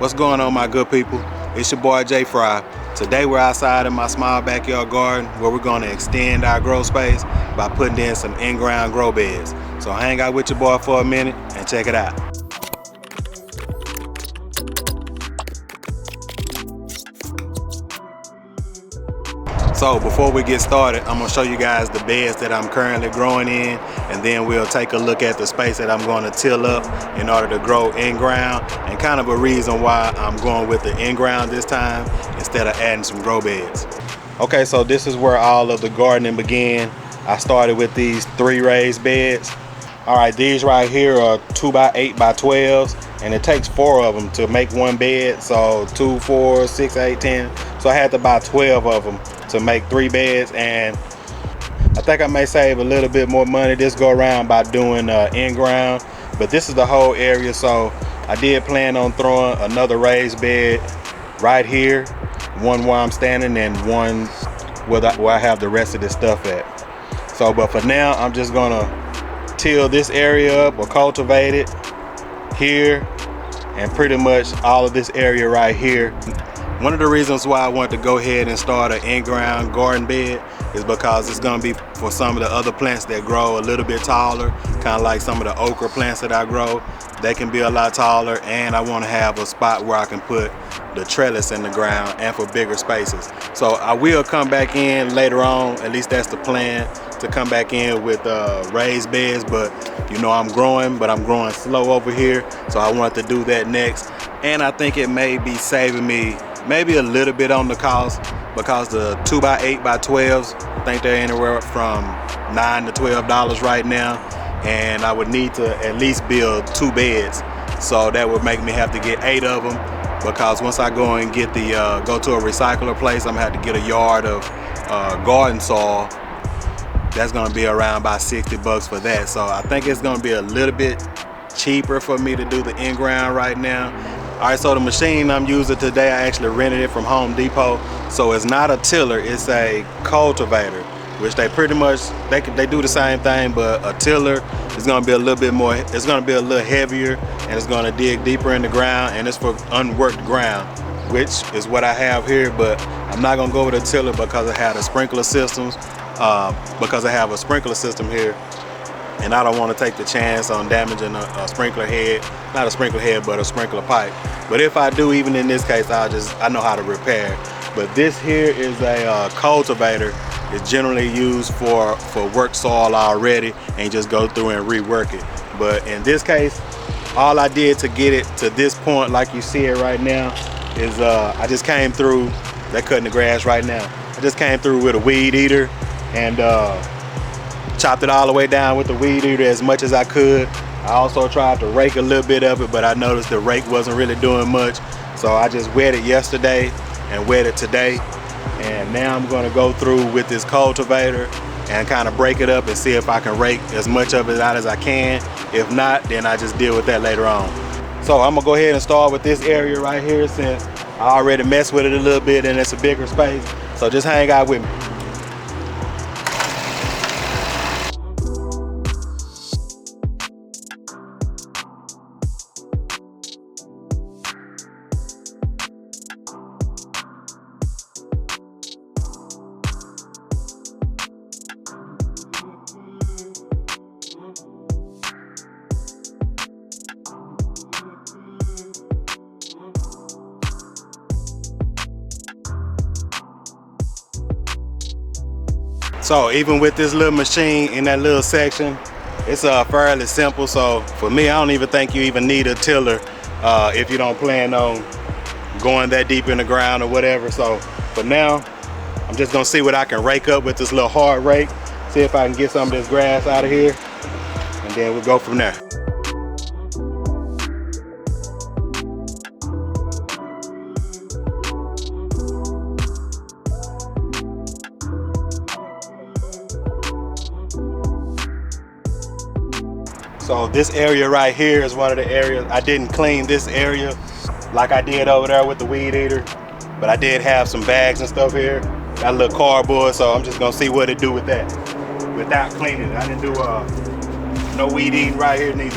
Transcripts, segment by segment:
What's going on, my good people? It's your boy Jay Fry. Today we're outside in my small backyard garden where we're going to extend our grow space by putting in some in-ground grow beds. So hang out with your boy for a minute and check it out. So before we get started, I'm going to show you guys the beds that I'm currently growing in, and then we'll take a look at the space that I'm going to till up in order to grow in-ground, and kind of a reason why I'm going with the in-ground this time instead of adding some grow beds. Okay, so this is where all of the gardening began. I started with these 3 raised beds. All right, these right here are 2x8 by 12s, and it takes 4 of them to make one bed. So 2, 4, 6, 8, 10. So I had to buy 12 of them to make 3 beds, and I think I may save a little bit more money this go around by doing in-ground. But this is the whole area, so I did plan on throwing another raised bed right here, one where I'm standing and one where I have the rest of this stuff at. So, but for now, I'm just gonna till this area up or cultivate it here and pretty much all of this area right here. One of the reasons why I wanted to go ahead and start an in-ground garden bed is because it's going to be for some of the other plants that grow a little bit taller, kind of like some of the okra plants that I grow. They can be a lot taller, and I want to have a spot where I can put the trellis in the ground and for bigger spaces. So I will come back in later on, at least that's the plan, to come back in with raised beds, but you know I'm growing, but I'm growing slow over here, so I wanted to do that next. And I think it may be saving me maybe a little bit on the cost, because the 2x8 by 12s, I think they're anywhere from $9 to $12 right now, and I would need to at least build 2 beds, so that would make me have to get 8 of them, because once I go and get the go to a recycler place, I'm gonna have to get a yard of garden soil. That's gonna be around about 60 bucks for that. So I think it's gonna be a little bit cheaper for me to do the in-ground right now. All right, so the machine I'm using today, I actually rented it from Home Depot. So it's not a tiller, it's a cultivator, which they pretty much, they do the same thing, but a tiller is gonna be a little bit more, it's gonna be a little heavier, and it's gonna dig deeper in the ground, and it's for unworked ground, which is what I have here. But I'm not gonna go with a tiller because I have the sprinkler systems, because I have a sprinkler system here, and I don't want to take the chance on damaging a sprinkler head, not a sprinkler head, but a sprinkler pipe. But if I do, even in this case, I know how to repair. But this here is a cultivator. It's generally used for work soil already, and just go through and rework it. But in this case, all I did to get it to this point, like you see it right now, is I just came through. They're cutting the grass right now. I just came through with a weed eater and chopped it all the way down with the weed eater as much as I could. I also tried to rake a little bit of it, but I noticed the rake wasn't really doing much. So I just wet it yesterday and wet it today. And now I'm gonna go through with this cultivator and kind of break it up and see if I can rake as much of it out as I can. If not, then I just deal with that later on. So I'm gonna go ahead and start with this area right here, since I already messed with it a little bit and it's a bigger space. So just hang out with me. So even with this little machine in that little section, it's fairly simple. So for me, I don't even think you even need a tiller if you don't plan on going that deep in the ground or whatever. So for now, I'm just gonna see what I can rake up with this little hard rake, see if I can get some of this grass out of here, and then we'll go from there. So this area right here is one of the areas, I didn't clean this area like I did over there with the weed eater, but I did have some bags and stuff here. Got a little cardboard, so I'm just gonna see what it do with that without cleaning it. I didn't do no weed eating right here neither.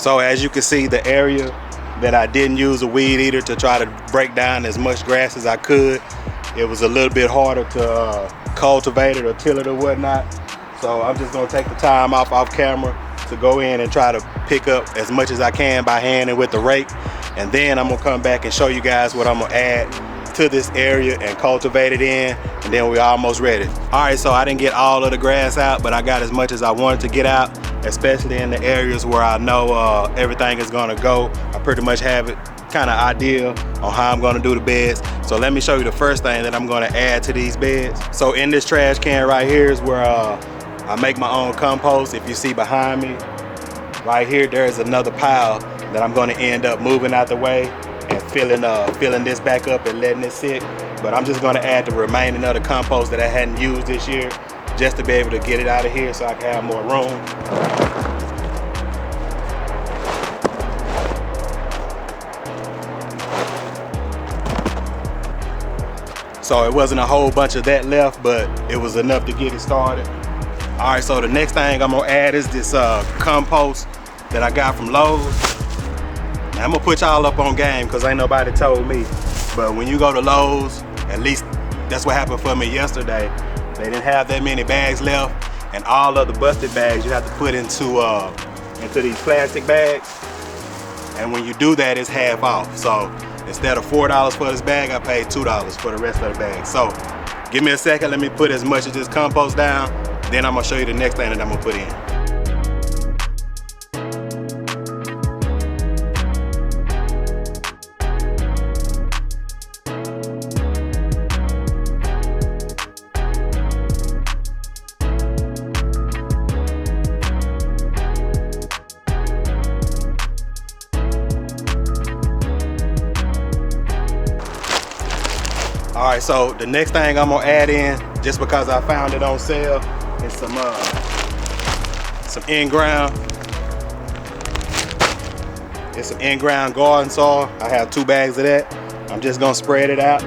So as you can see, the area that I didn't use a weed eater to try to break down as much grass as I could, it was a little bit harder to cultivate it or till it or whatnot. So I'm just gonna take the time off camera to go in and try to pick up as much as I can by hand and with the rake. And then I'm gonna come back and show you guys what I'm gonna add to this area and cultivate it in, and then we're almost ready. All right, so I didn't get all of the grass out, but I got as much as I wanted to get out, especially in the areas where I know everything is gonna go. I pretty much have it kind of idea on how I'm gonna do the beds. So let me show you the first thing that I'm gonna add to these beds. So in this trash can right here is where I make my own compost. If you see behind me, right here, there's another pile that I'm gonna end up moving out the way and filling this back up and letting it sit. But I'm just gonna add the remaining of the compost that I hadn't used this year just to be able to get it out of here so I can have more room. So it wasn't a whole bunch of that left, but it was enough to get it started. All right, so the next thing I'm gonna add is this compost that I got from Lowe's. Now, I'm gonna put y'all up on game because ain't nobody told me. But when you go to Lowe's, at least that's what happened for me yesterday. They didn't have that many bags left, and all of the busted bags you have to put into these plastic bags. And when you do that, it's half off. So instead of $4 for this bag, I paid $2 for the rest of the bag. So give me a second, let me put as much of this compost down, then I'm gonna show you the next thing that I'm gonna put in. All right, so the next thing I'm gonna add in, just because I found it on sale, is some in-ground. It's some in-ground garden soil. I have 2 bags of that. I'm just gonna spread it out.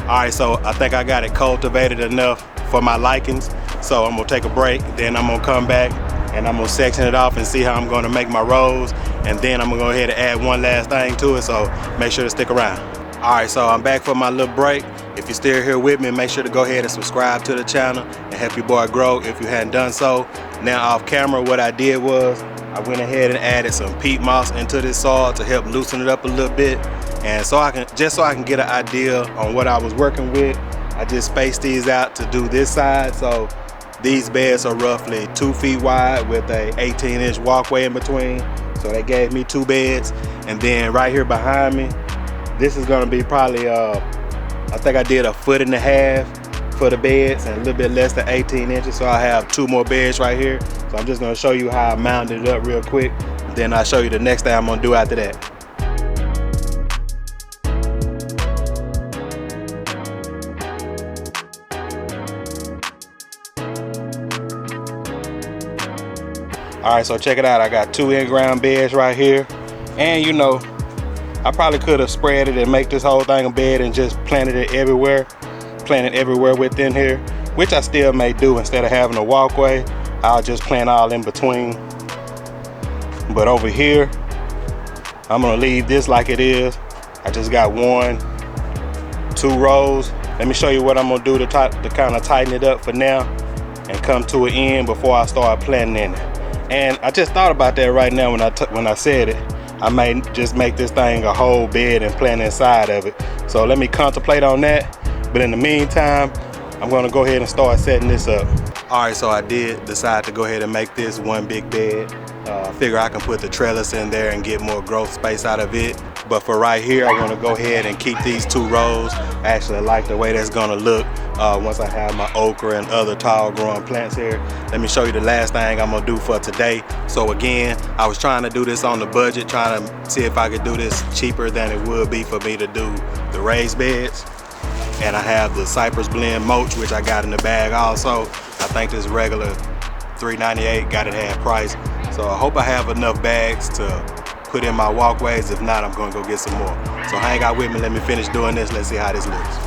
All right, so I think I got it cultivated enough for my likings. So I'm gonna take a break, then I'm gonna come back and I'm gonna section it off and see how I'm gonna make my rows. And then I'm gonna go ahead and add one last thing to it, so make sure to stick around. All right, so I'm back for my little break. If you're still here with me, make sure to go ahead and subscribe to the channel and help your boy grow if you hadn't done so. Now off camera, what I did was I went ahead and added some peat moss into this soil to help loosen it up a little bit. And so I can get an idea on what I was working with, I just spaced these out to do this side. So these beds are roughly 2 feet wide with a 18-inch walkway in between. So they gave me 2 beds. And then right here behind me, this is gonna be probably, I think I did 1.5 feet for the beds and a little bit less than 18 inches. So I have 2 more beds right here. So I'm just gonna show you how I mounted it up real quick. Then I'll show you the next thing I'm gonna do after that. All right, so check it out. I got 2 in-ground beds right here. And you know, I probably could have spread it and make this whole thing a bed and just planted it everywhere within here, which I still may do. Instead of having a walkway, I'll just plant all in between. But over here, I'm gonna leave this like it is. I just got 1, 2 rows. Let me show you what I'm gonna do to kind of tighten it up for now and come to an end before I start planting in it. And I just thought about that right now when I said it. I may just make this thing a whole bed and plant inside of it. So let me contemplate on that. But in the meantime, I'm gonna go ahead and start setting this up. All right, so I did decide to go ahead and make this one big bed. Figure I can put the trellis in there and get more growth space out of it. But for right here, I want to go ahead and keep these 2 rows. Actually, I like the way that's gonna look once I have my okra and other tall growing plants here. Let me show you the last thing I'm gonna do for today. So again, I was trying to do this on the budget, trying to see if I could do this cheaper than it would be for me to do the raised beds. And I have the Cypress Blend mulch, which I got in the bag also. I think this regular $3.98 got it half price. So I hope I have enough bags to put in my walkways. If not, I'm gonna go get some more. So hang out with me, let me finish doing this. Let's see how this looks.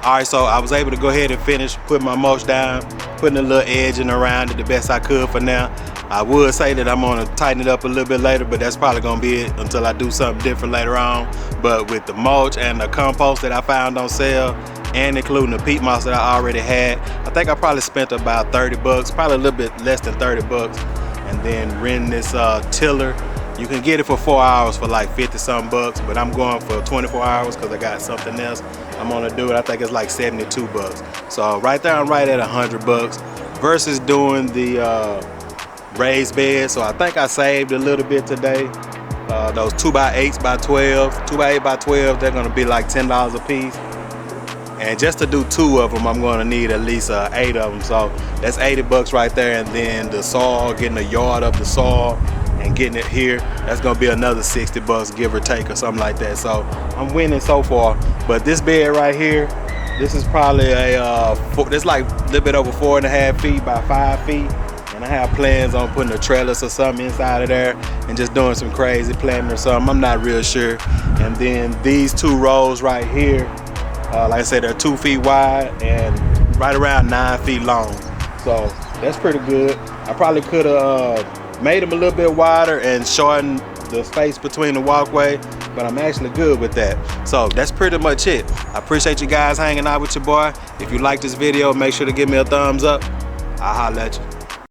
All right, so I was able to go ahead and finish putting my mulch down, putting a little edging around it the best I could for now. I would say that I'm gonna tighten it up a little bit later, but that's probably gonna be it until I do something different later on. But with the mulch and the compost that I found on sale, and including the peat moss that I already had, I think I probably spent about 30 bucks, probably a little bit less than 30 bucks. And then renting this tiller. You can get it for 4 hours for like 50 something bucks, but I'm going for 24 hours because I got something else I'm gonna do it. I think it's like 72 bucks. So right there, I'm right at 100 bucks versus doing the raised bed. So I think I saved a little bit today. Those 2x8s by 12, 2x8 by 12, they're gonna be like $10 a piece. And just to do 2 of them, I'm gonna need at least 8 of them. So that's 80 bucks right there. And then the soil, getting a yard of the soil and getting it here, that's gonna be another 60 bucks, give or take, or something like that. So I'm winning so far. But this bed right here, this is probably this like a little bit over 4.5 feet by 5 feet. And I have plans on putting a trellis or something inside of there and just doing some crazy planting or something. I'm not real sure. And then these 2 rows right here, like I said, they're 2 feet wide and right around 9 feet long. So that's pretty good. I probably could have made them a little bit wider and shortened the space between the walkway, but I'm actually good with that. So that's pretty much it. I appreciate you guys hanging out with your boy. If you like this video, make sure to give me a thumbs up. I'll holler at you.